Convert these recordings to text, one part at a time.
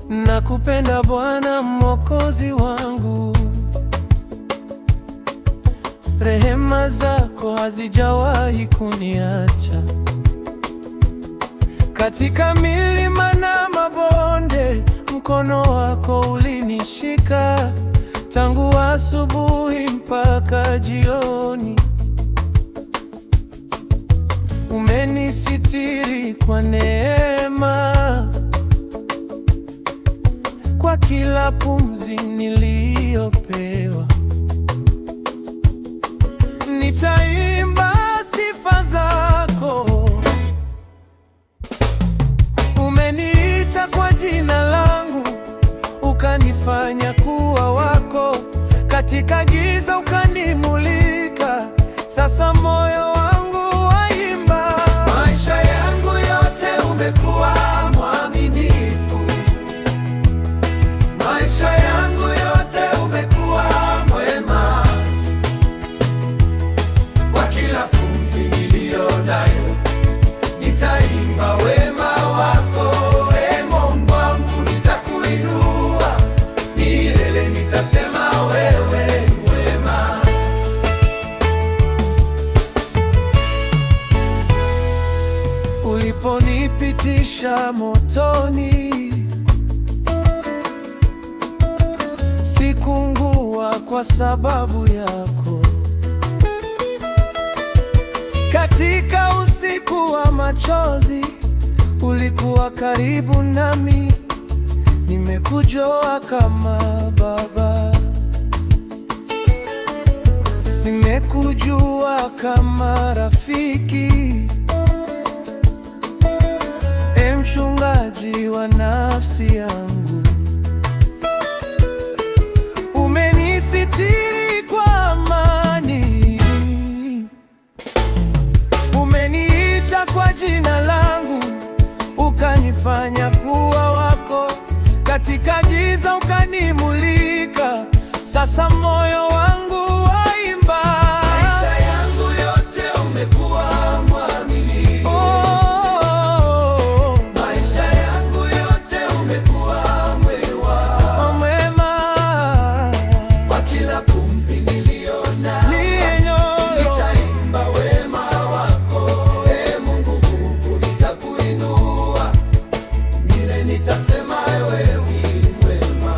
Nakupenda Bwana Mwokozi wangu, rehema zako hazijawahi kuniacha. Katika milima na mabonde, mkono wako ulinishika, tangu asubuhi mpaka jioni. Umenisitiri kwa neema, kwa kila pumzi niliyopewa. Nitaimba sifa zako. Umeniita kwa jina langu, ukanifanya kuwa wako. Katika giza ukanimulika, sasa moyo wangu waimba. Maisha yangu yote umekuwa mwaminifu. Maisha yangu yote umekuwa mwema. Kwa kila pumzi niliyo nayo, nitaimba wema wako. Ee Mungu wangu, nitakuinua milele, nitasema wewe mwema. Uliponipitisha motoni, sikungua kwa sababu yako. Katika usiku wa machozi, ulikuwa karibu nami. Nimekujua kama Baba, nimekujua kama rafiki, mchungaji wa nafsi yangu. Umenisitiri kwa amani, umeniita kwa jina langu, ukanifanya kuwa wako. Katika giza ukanimulika, sasa moyo wangu waimba. Maisha yangu yote umekuwa mwaminifu. Maisha yangu yote umekuwa mwema. Kwa kila pumzi niliyo nayo, nitaimba wema wako. Ee Mungu wangu, nitakuinua milele, nitasema wewe mwema.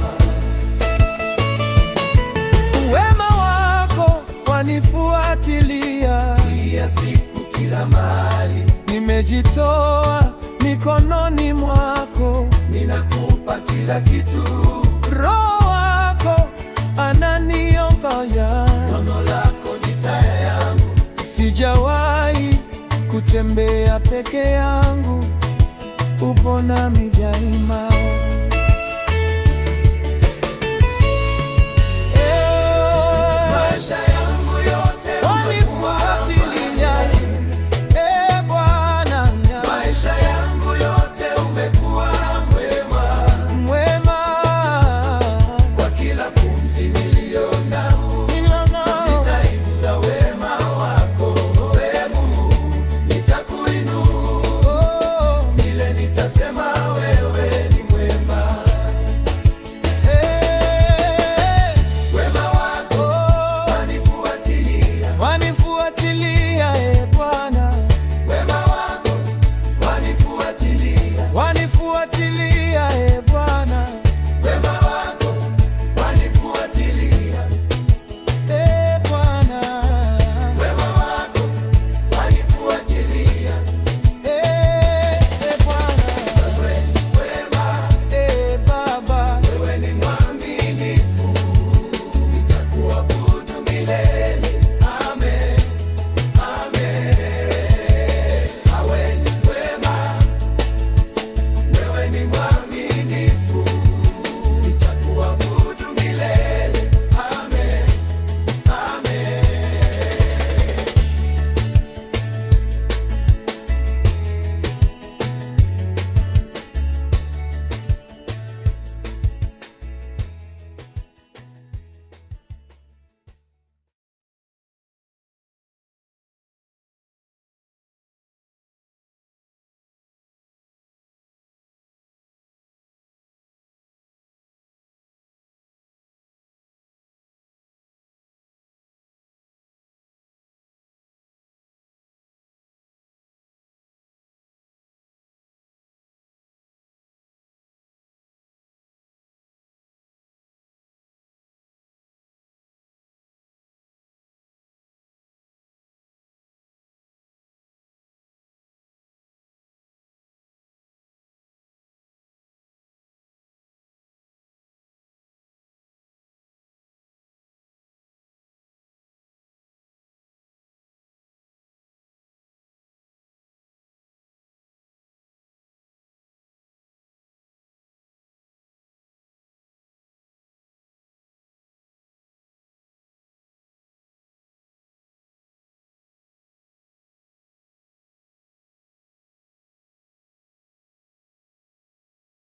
Wema wako wanifuatilia kila siku, kila mahali. Nimejitoa mikononi mwako, ninakupa kila kitu. Roho wako ananiongoza, neno lako ni taa yangu. Sijawahi kutembea peke yangu, upo nami daima.